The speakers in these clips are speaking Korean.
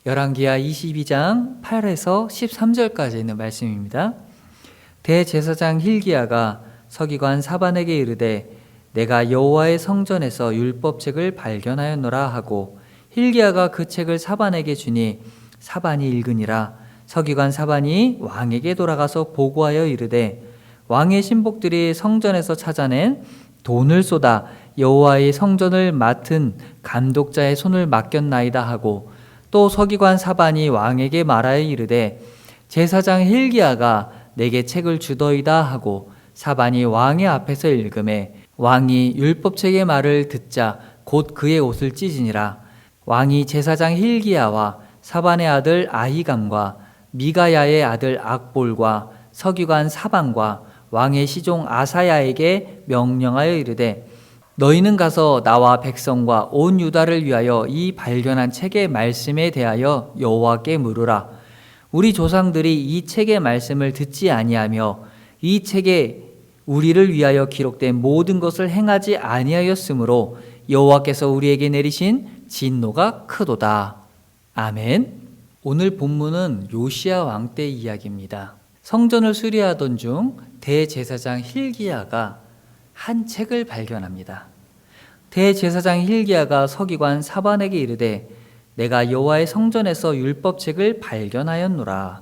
열왕기하 22장 8에서 13절까지 있는 말씀입니다. 대제사장 hil기야가 서기관 사반에게 이르되 내가 여호와의 성전에서 율법책을 발견하였노라 하고 hil기야가 그 책을 사반에게 주니 사반이 읽으니라. 서기관 사반이 왕에게 돌아가서 보고하여 이르되 왕의 신복들이 성전에서 찾아낸 돈을 쏟아 여호와의 성전을 맡은 감독자의 손을 맡겼나이다 하고 또 서기관 사반이 왕에게 말하여 이르되 제사장 hil기야가 내게 책을 주더이다 하고 사반이 왕의 앞에서 읽음에 왕이 율법책의 말을 듣자 곧 그의 옷을 찢으니라. 왕이 제사장 hil기야와 사반의 아들 아히감과 미가야의 아들 악볼과 서기관 사반과 왕의 시종 아사야에게 명령하여 이르되 너희는 가서 나와 백성과 온 유다를 위하여 이 발견한 책의 말씀에 대하여 여호와께 물으라. 우리 조상들이 이 책의 말씀을 듣지 아니하며 이 책에 우리를 위하여 기록된 모든 것을 행하지 아니하였으므로 여호와께서 우리에게 내리신 진노가 크도다. 아멘. 오늘 본문은 요시야 왕 때 이야기입니다. 성전을 수리하던 중 대제사장 hil기야가 한 책을 발견합니다. 대제사장 hil기야가 서기관 사반에게 이르되 내가 여호와의 성전에서 율법책을 발견하였노라.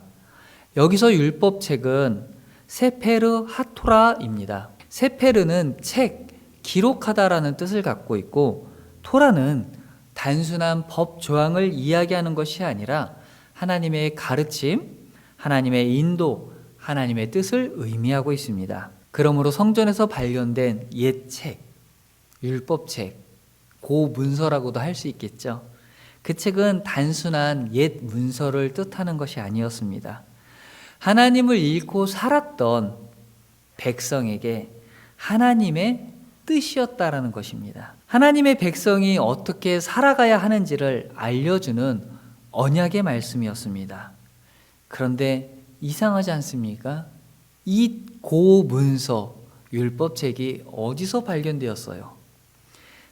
여기서 율법책은 세페르 하토라입니다. 세페르는 책, 기록하다라는 뜻을 갖고 있고 토라는 단순한 법 조항을 이야기하는 것이 아니라 하나님의 가르침, 하나님의 인도, 하나님의 뜻을 의미하고 있습니다. 그러므로 성전에서 발견된 옛 책, 율법책, 고문서라고도 할 수 있겠죠. 그 책은 단순한 옛 문서를 뜻하는 것이 아니었습니다. 하나님을 잃고 살았던 백성에게 하나님의 뜻이었다라는 것입니다. 하나님의 백성이 어떻게 살아가야 하는지를 알려주는 언약의 말씀이었습니다. 그런데 이상하지 않습니까? 이 고문서, 율법책이 어디서 발견되었어요?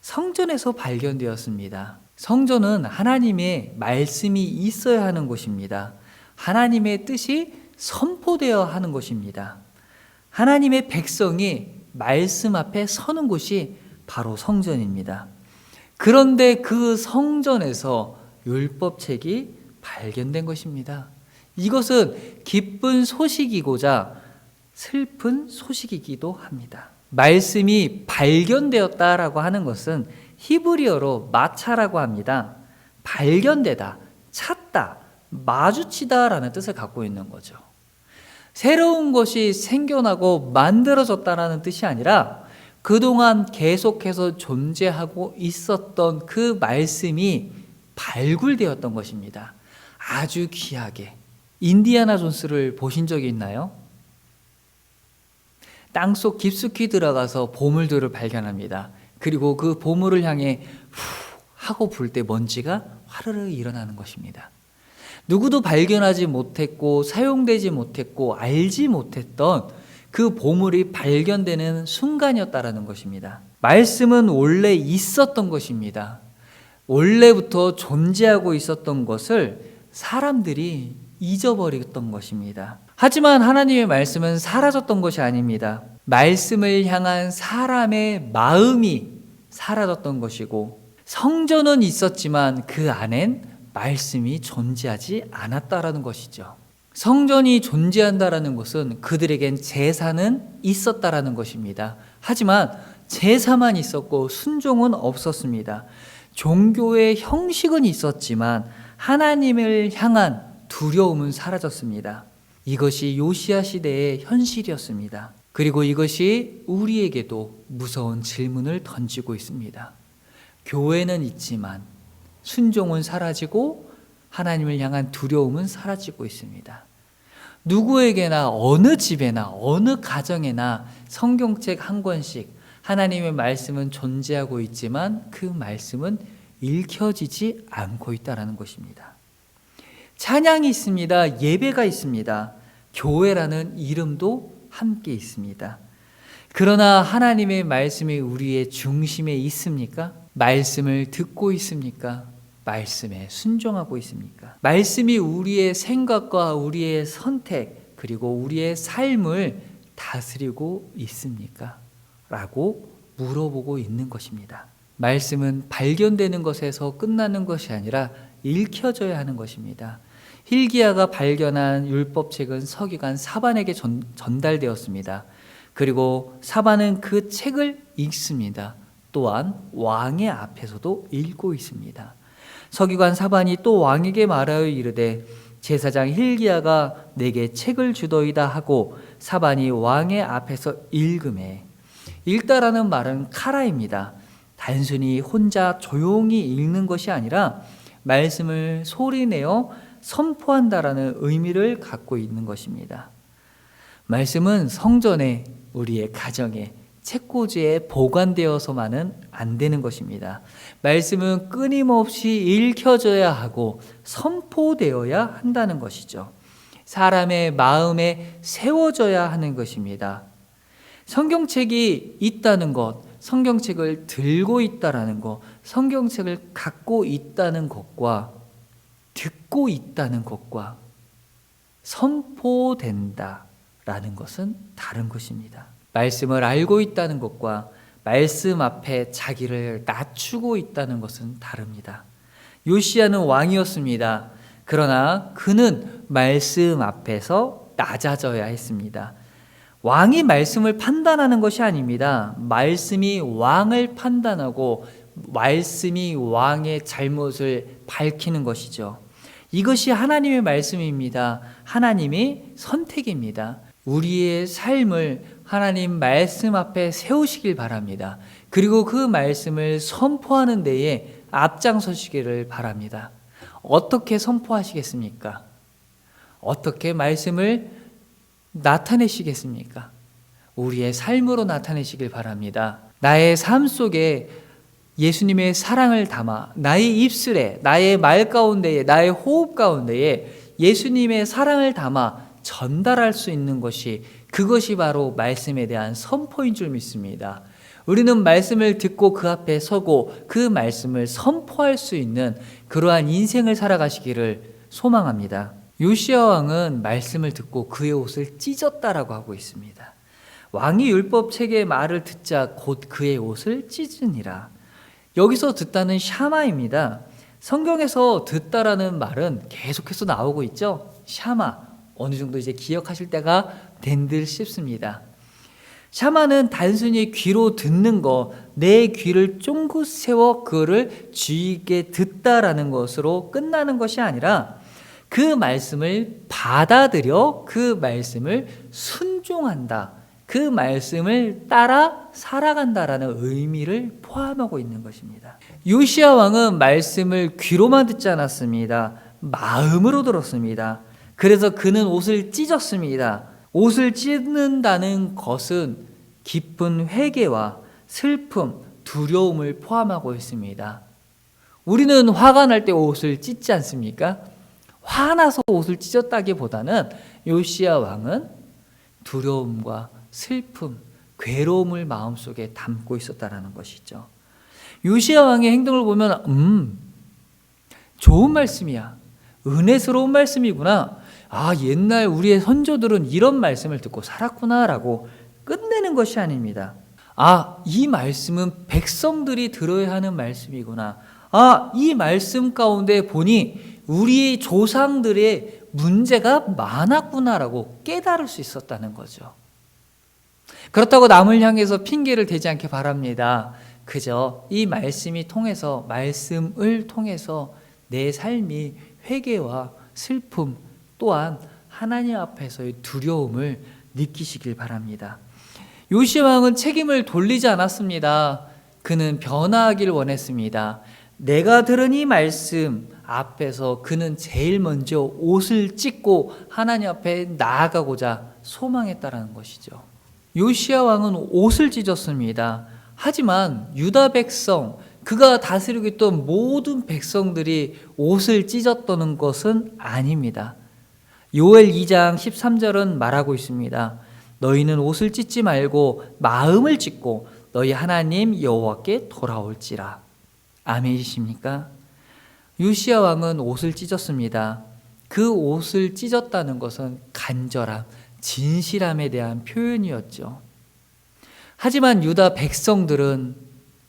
성전에서 발견되었습니다. 성전은 하나님의 말씀이 있어야 하는 곳입니다. 하나님의 뜻이 선포되어야 하는 곳입니다. 하나님의 백성이 말씀 앞에 서는 곳이 바로 성전입니다. 그런데 그 성전에서 율법책이 발견된 것입니다. 이것은 기쁜 소식이고자 슬픈 소식이기도 합니다. 말씀이 발견되었다라고 하는 것은 히브리어로 마차라고 합니다. 발견되다, 찾다, 마주치다라는 뜻을 갖고 있는 거죠. 새로운 것이 생겨나고 만들어졌다라는 뜻이 아니라 그동안 계속해서 존재하고 있었던 그 말씀이 발굴되었던 것입니다. 아주 귀하게. 인디아나 존스를 보신 적이 있나요? 땅속 깊숙이 들어가서 보물들을 발견합니다. 그리고 그 보물을 향해 후 하고 불 때 먼지가 화르르 일어나는 것입니다. 누구도 발견하지 못했고 사용되지 못했고 알지 못했던 그 보물이 발견되는 순간이었다라는 것입니다. 말씀은 원래 있었던 것입니다. 원래부터 존재하고 있었던 것을 사람들이 잊어버렸던 것입니다. 하지만 하나님의 말씀은 사라졌던 것이 아닙니다. 말씀을 향한 사람의 마음이 사라졌던 것이고 성전은 있었지만 그 안엔 말씀이 존재하지 않았다라는 것이죠. 성전이 존재한다라는 것은 그들에겐 제사는 있었다라는 것입니다. 하지만 제사만 있었고 순종은 없었습니다. 종교의 형식은 있었지만 하나님을 향한 두려움은 사라졌습니다. 이것이 요시야 시대의 현실이었습니다. 그리고 이것이 우리에게도 무서운 질문을 던지고 있습니다. 교회는 있지만 순종은 사라지고 하나님을 향한 두려움은 사라지고 있습니다. 누구에게나 어느 집에나 어느 가정에나 성경책 한 권씩 하나님의 말씀은 존재하고 있지만 그 말씀은 읽혀지지 않고 있다는 것입니다. 찬양이 있습니다. 예배가 있습니다. 교회라는 이름도 함께 있습니다. 그러나 하나님의 말씀이 우리의 중심에 있습니까? 말씀을 듣고 있습니까? 말씀에 순종하고 있습니까? 말씀이 우리의 생각과 우리의 선택 그리고 우리의 삶을 다스리고 있습니까? 라고 물어보고 있는 것입니다. 말씀은 발견되는 것에서 끝나는 것이 아니라 읽혀져야 하는 것입니다. hil기야가 발견한 율법책은 서기관 사반에게 전달되었습니다. 그리고 사반은 그 책을 읽습니다. 또한 왕의 앞에서도 읽고 있습니다. 서기관 사반이 또 왕에게 말하여 이르되 제사장 hil기야가 내게 책을 주더이다 하고 사반이 왕의 앞에서 읽음에, 읽다라는 말은 카라입니다. 단순히 혼자 조용히 읽는 것이 아니라 말씀을 소리내어 선포한다라는 의미를 갖고 있는 것입니다. 말씀은 성전에, 우리의 가정에, 책꽂이에 보관되어서만은 안 되는 것입니다. 말씀은 끊임없이 읽혀져야 하고 선포되어야 한다는 것이죠. 사람의 마음에 세워져야 하는 것입니다. 성경책이 있다는 것, 성경책을 들고 있다라는 것, 성경책을 갖고 있다는 것과 듣고 있다는 것과 선포된다라는 것은 다른 것입니다. 말씀을 알고 있다는 것과 말씀 앞에 자기를 낮추고 있다는 것은 다릅니다. 요시야는 왕이었습니다. 그러나 그는 말씀 앞에서 낮아져야 했습니다. 왕이 말씀을 판단하는 것이 아닙니다. 말씀이 왕을 판단하고 말씀이 왕의 잘못을 밝히는 것이죠. 이것이 하나님의 말씀입니다. 하나님의 선택입니다. 우리의 삶을 하나님 말씀 앞에 세우시길 바랍니다. 그리고 그 말씀을 선포하는 데에 앞장서시기를 바랍니다. 어떻게 선포하시겠습니까? 어떻게 말씀을 나타내시겠습니까? 우리의 삶으로 나타내시길 바랍니다. 나의 삶 속에 예수님의 사랑을 담아 나의 입술에, 나의 말 가운데에, 나의 호흡 가운데에 예수님의 사랑을 담아 전달할 수 있는 것이, 그것이 바로 말씀에 대한 선포인 줄 믿습니다. 우리는 말씀을 듣고 그 앞에 서고 그 말씀을 선포할 수 있는 그러한 인생을 살아가시기를 소망합니다. 요시야 왕은 말씀을 듣고 그의 옷을 찢었다라고 하고 있습니다. 왕이 율법책의 말을 듣자 곧 그의 옷을 찢으니라. 여기서 듣다는 샤마입니다. 성경에서 듣다라는 말은 계속해서 나오고 있죠. 샤마, 어느 정도 이제 기억하실 때가 된 듯 싶습니다. 샤마는 단순히 귀로 듣는 것, 내 귀를 쫑긋 세워 그거를 주의 있게 듣다라는 것으로 끝나는 것이 아니라 그 말씀을 받아들여 그 말씀을 순종한다, 그 말씀을 따라 살아간다라는 의미를 포함하고 있는 것입니다. 요시야 왕은 말씀을 귀로만 듣지 않았습니다. 마음으로 들었습니다. 그래서 그는 옷을 찢었습니다. 옷을 찢는다는 것은 깊은 회개와 슬픔, 두려움을 포함하고 있습니다. 우리는 화가 날 때 옷을 찢지 않습니까? 화나서 옷을 찢었다기보다는 요시야 왕은 두려움과 슬픔, 괴로움을 마음속에 담고 있었다는 것이죠. 요시야 왕의 행동을 보면 좋은 말씀이야, 은혜스러운 말씀이구나, 옛날 우리의 선조들은 이런 말씀을 듣고 살았구나라고 끝내는 것이 아닙니다. 이 말씀은 백성들이 들어야 하는 말씀이구나, 이 말씀 가운데 보니 우리의 조상들의 문제가 많았구나라고 깨달을 수 있었다는 거죠. 그렇다고 남을 향해서 핑계를 대지 않게 바랍니다. 그저 이 말씀을 통해서 내 삶이 회개와 슬픔 또한 하나님 앞에서의 두려움을 느끼시길 바랍니다. 요시야 왕은 책임을 돌리지 않았습니다. 그는 변화하길 원했습니다. 내가 들은 이 말씀 앞에서 그는 제일 먼저 옷을 찢고 하나님 앞에 나아가고자 소망했다라는 것이죠. 요시야 왕은 옷을 찢었습니다. 하지만 유다 백성, 그가 다스리고 있던 모든 백성들이 옷을 찢었다는 것은 아닙니다. 요엘 2장 13절은 말하고 있습니다. 너희는 옷을 찢지 말고 마음을 찢고 너희 하나님 여호와께 돌아올지라. 아멘이십니까? 요시야 왕은 옷을 찢었습니다. 그 옷을 찢었다는 것은 간절함, 진실함에 대한 표현이었죠. 하지만 유다 백성들은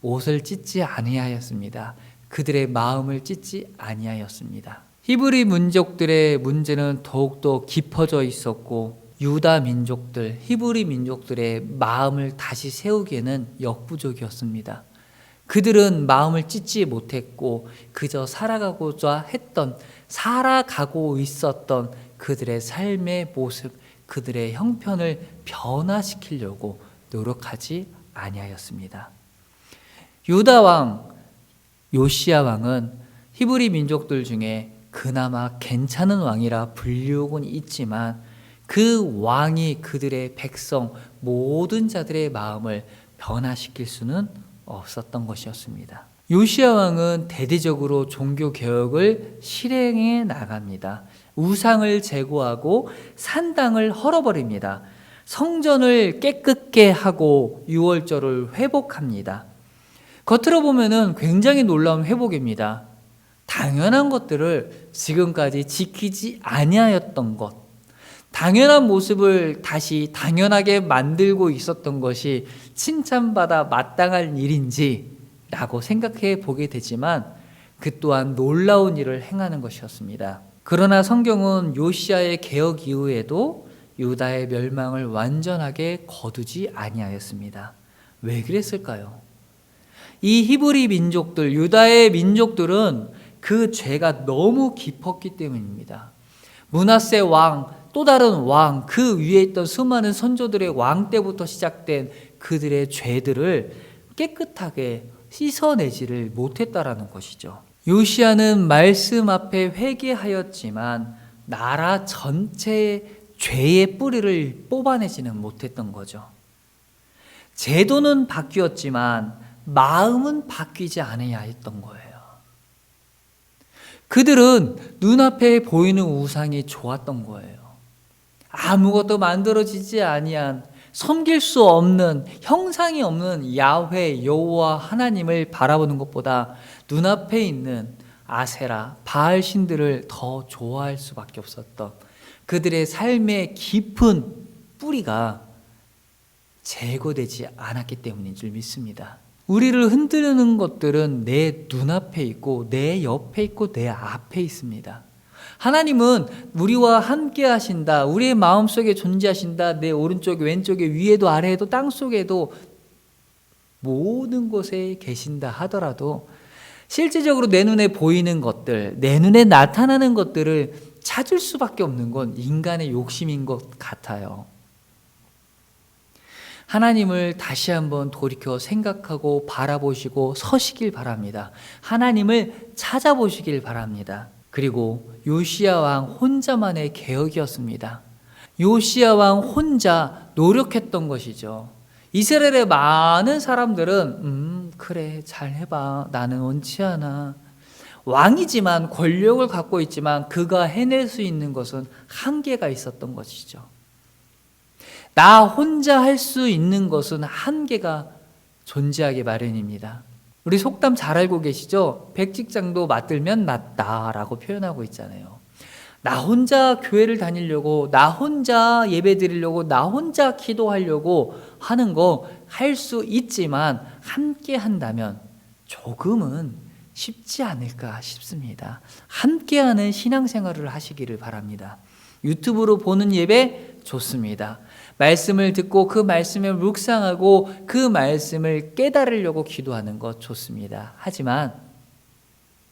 옷을 찢지 아니하였습니다. 그들의 마음을 찢지 아니하였습니다. 히브리 민족들의 문제는 더욱더 깊어져 있었고 유다 민족들, 히브리 민족들의 마음을 다시 세우기에는 역부족이었습니다. 그들은 마음을 찢지 못했고 그저 살아가고 있었던 그들의 삶의 모습, 그들의 형편을 변화시키려고 노력하지 아니하였습니다. 유다 왕 요시야 왕은 히브리 민족들 중에 그나마 괜찮은 왕이라 불리우곤 있지만 그 왕이 그들의 백성 모든 자들의 마음을 변화시킬 수는 없었던 것이었습니다. 요시야 왕은 대대적으로 종교 개혁을 실행해 나갑니다. 우상을 제거하고 산당을 헐어버립니다. 성전을 깨끗게 하고 유월절을 회복합니다. 겉으로 보면은 굉장히 놀라운 회복입니다. 당연한 것들을 지금까지 지키지 아니하였던 것, 당연한 모습을 다시 당연하게 만들고 있었던 것이 칭찬받아 마땅한 일인지 라고 생각해 보게 되지만 그 또한 놀라운 일을 행하는 것이었습니다. 그러나 성경은 요시야의 개혁 이후에도 유다의 멸망을 완전하게 거두지 아니하였습니다. 왜 그랬을까요? 이 히브리 민족들, 유다의 민족들은 그 죄가 너무 깊었기 때문입니다. 므낫세 왕, 또 다른 왕, 그 위에 있던 수많은 선조들의 왕 때부터 시작된 그들의 죄들을 깨끗하게 씻어내지를 못했다라는 것이죠. 요시야는 말씀 앞에 회개하였지만 나라 전체의 죄의 뿌리를 뽑아내지는 못했던 거죠. 제도는 바뀌었지만 마음은 바뀌지 않아야 했던 거예요. 그들은 눈앞에 보이는 우상이 좋았던 거예요. 아무것도 만들어지지 아니한 섬길 수 없는 형상이 없는 야훼 여호와 하나님을 바라보는 것보다 눈앞에 있는 아세라 바알 신들을 더 좋아할 수밖에 없었던 그들의 삶의 깊은 뿌리가 제거되지 않았기 때문인 줄 믿습니다. 우리를 흔드는 것들은 내 눈앞에 있고 내 옆에 있고 내 앞에 있습니다. 하나님은 우리와 함께 하신다. 우리의 마음속에 존재하신다. 내 오른쪽에 왼쪽에 위에도 아래에도 땅속에도 모든 곳에 계신다 하더라도 실질적으로 내 눈에 보이는 것들, 내 눈에 나타나는 것들을 찾을 수밖에 없는 건 인간의 욕심인 것 같아요. 하나님을 다시 한번 돌이켜 생각하고 바라보시고 서시길 바랍니다. 하나님을 찾아보시길 바랍니다. 그리고 요시야 왕 혼자만의 개혁이었습니다. 요시야 왕 혼자 노력했던 것이죠. 이스라엘의 많은 사람들은 그래 잘 해봐 나는 원치 않아. 왕이지만 권력을 갖고 있지만 그가 해낼 수 있는 것은 한계가 있었던 것이죠. 나 혼자 할 수 있는 것은 한계가 존재하기 마련입니다. 우리 속담 잘 알고 계시죠? 백직장도 맞들면 낫다라고 표현하고 있잖아요. 나 혼자 교회를 다니려고, 나 혼자 예배 드리려고, 나 혼자 기도하려고 하는 거 할 수 있지만 함께 한다면 조금은 쉽지 않을까 싶습니다. 함께하는 신앙생활을 하시기를 바랍니다. 유튜브로 보는 예배 좋습니다. 말씀을 듣고 그 말씀을 묵상하고 그 말씀을 깨달으려고 기도하는 것 좋습니다. 하지만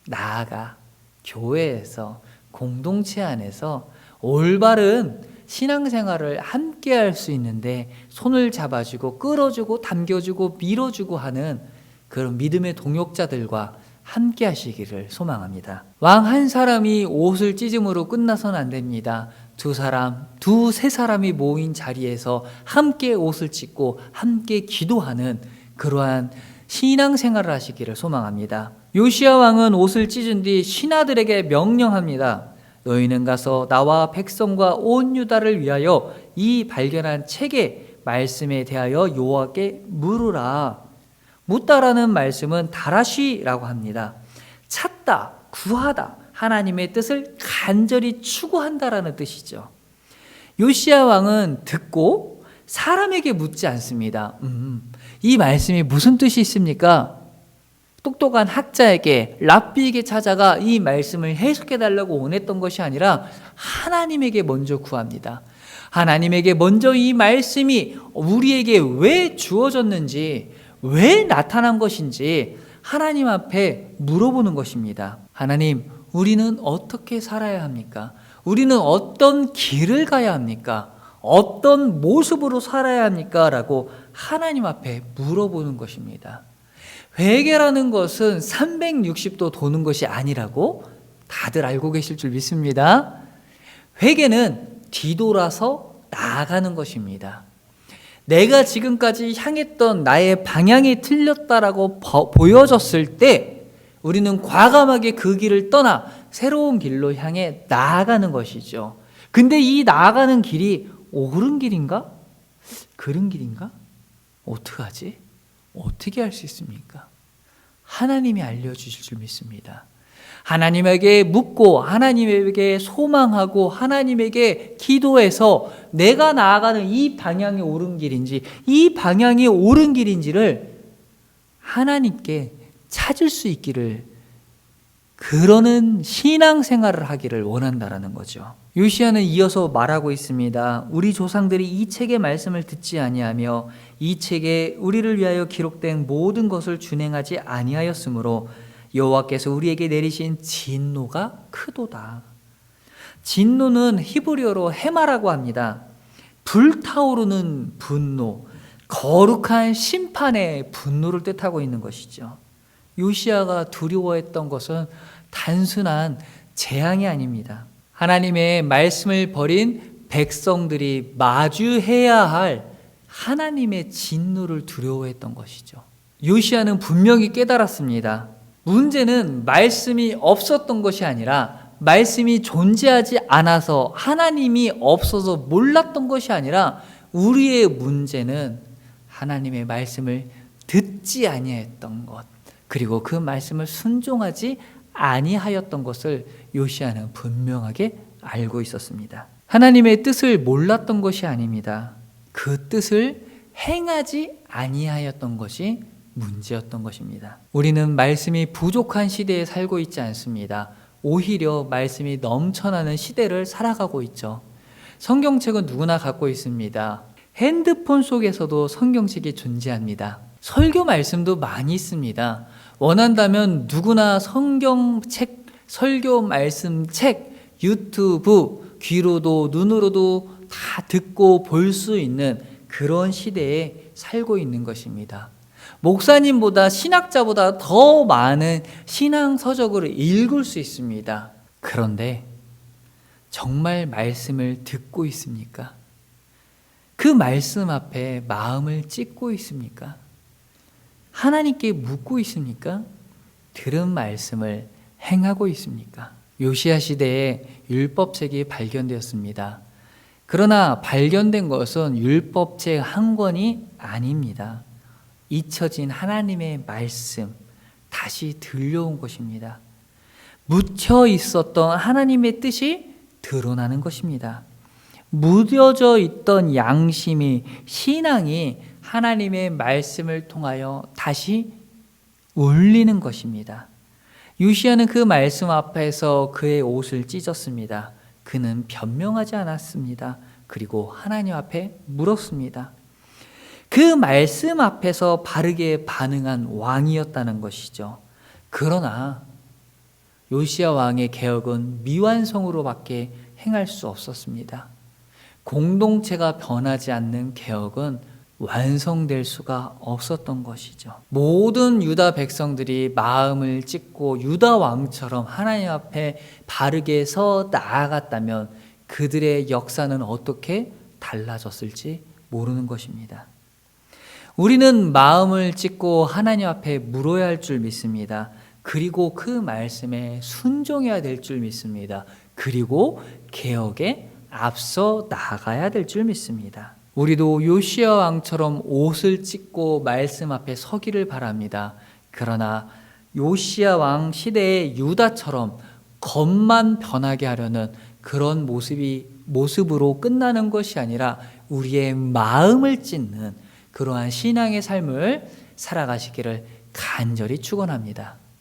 나아가 교회에서 공동체 안에서 올바른 신앙생활을 함께 할 수 있는데 손을 잡아주고 끌어주고 당겨주고 밀어주고 하는 그런 믿음의 동역자들과 함께 하시기를 소망합니다. 왕 한 사람이 옷을 찢음으로 끝나서는 안 됩니다. 두세 사람이 모인 자리에서 함께 옷을 찢고 함께 기도하는 그러한 신앙생활을 하시기를 소망합니다. 요시야 왕은 옷을 찢은 뒤 신하들에게 명령합니다. 너희는 가서 나와 백성과 온 유다를 위하여 이 발견한 책의 말씀에 대하여 여호와께 물으라. 묻다라는 말씀은 다라쉬라고 합니다. 찾다, 구하다, 하나님의 뜻을 간절히 추구한다라는 뜻이죠. 요시야 왕은 듣고 사람에게 묻지 않습니다. 이 말씀이 무슨 뜻이 있습니까? 똑똑한 학자에게, 랍비에게 찾아가 이 말씀을 해석해달라고 원했던 것이 아니라 하나님에게 먼저 구합니다. 하나님에게 먼저 이 말씀이 우리에게 왜 주어졌는지, 왜 나타난 것인지 하나님 앞에 물어보는 것입니다. 하나님, 우리는 어떻게 살아야 합니까? 우리는 어떤 길을 가야 합니까? 어떤 모습으로 살아야 합니까? 라고 하나님 앞에 물어보는 것입니다. 회개라는 것은 360도 도는 것이 아니라고 다들 알고 계실 줄 믿습니다. 회개는 뒤돌아서 나아가는 것입니다. 내가 지금까지 향했던 나의 방향이 틀렸다라고 보여졌을 때 우리는 과감하게 그 길을 떠나 새로운 길로 향해 나아가는 것이죠. 근데 이 나아가는 길이 옳은 길인가? 그른 길인가? 어떡하지? 어떻게 할 수 있습니까? 하나님이 알려주실 줄 믿습니다. 하나님에게 묻고 하나님에게 소망하고 하나님에게 기도해서 내가 나아가는 이 방향이 옳은 길인지, 이 방향이 옳은 길인지를 하나님께 찾을 수 있기를, 그러는 신앙생활을 하기를 원한다라는 거죠. 요시야는 이어서 말하고 있습니다. 우리 조상들이 이 책의 말씀을 듣지 아니하며 이 책에 우리를 위하여 기록된 모든 것을 준행하지 아니하였으므로 여호와께서 우리에게 내리신 진노가 크도다. 진노는 히브리어로 해마라고 합니다. 불타오르는 분노, 거룩한 심판의 분노를 뜻하고 있는 것이죠. 요시야가 두려워했던 것은 단순한 재앙이 아닙니다. 하나님의 말씀을 버린 백성들이 마주해야 할 하나님의 진노를 두려워했던 것이죠. 요시야는 분명히 깨달았습니다. 문제는 말씀이 없었던 것이 아니라, 말씀이 존재하지 않아서, 하나님이 없어서 몰랐던 것이 아니라, 우리의 문제는 하나님의 말씀을 듣지 아니했던 것, 그리고 그 말씀을 순종하지 아니하였던 것을 요시야는 분명하게 알고 있었습니다. 하나님의 뜻을 몰랐던 것이 아닙니다. 그 뜻을 행하지 아니하였던 것이 문제였던 것입니다. 우리는 말씀이 부족한 시대에 살고 있지 않습니다. 오히려 말씀이 넘쳐나는 시대를 살아가고 있죠. 성경책은 누구나 갖고 있습니다. 핸드폰 속에서도 성경책이 존재합니다. 설교 말씀도 많이 있습니다. 원한다면 누구나 성경책, 설교 말씀 책, 유튜브, 귀로도 눈으로도 다 듣고 볼 수 있는 그런 시대에 살고 있는 것입니다. 목사님보다, 신학자보다 더 많은 신앙 서적을 읽을 수 있습니다. 그런데 정말 말씀을 듣고 있습니까? 그 말씀 앞에 마음을 찢고 있습니까? 하나님께 묻고 있습니까? 들은 말씀을 행하고 있습니까? 요시야 시대에 율법책이 발견되었습니다. 그러나 발견된 것은 율법책 한 권이 아닙니다. 잊혀진 하나님의 말씀, 다시 들려온 것입니다. 묻혀 있었던 하나님의 뜻이 드러나는 것입니다. 무뎌져 있던 양심이, 신앙이 하나님의 말씀을 통하여 다시 울리는 것입니다. 요시야는 그 말씀 앞에서 그의 옷을 찢었습니다. 그는 변명하지 않았습니다. 그리고 하나님 앞에 물었습니다. 그 말씀 앞에서 바르게 반응한 왕이었다는 것이죠. 그러나 요시야 왕의 개혁은 미완성으로밖에 행할 수 없었습니다. 공동체가 변하지 않는 개혁은 완성될 수가 없었던 것이죠. 모든 유다 백성들이 마음을 찢고 유다 왕처럼 하나님 앞에 바르게 서 나아갔다면 그들의 역사는 어떻게 달라졌을지 모르는 것입니다. 우리는 마음을 찢고 하나님 앞에 물어야 할 줄 믿습니다. 그리고 그 말씀에 순종해야 될 줄 믿습니다. 그리고 개혁에 앞서 나가야 될 줄 믿습니다. 우리도 요시야 왕처럼 옷을 찢고 말씀 앞에 서기를 바랍니다. 그러나 요시야 왕 시대의 유다처럼 겉만 변하게 하려는 그런 모습으로 끝나는 것이 아니라 우리의 마음을 찢는 그러한 신앙의 삶을 살아가시기를 간절히 축원합니다.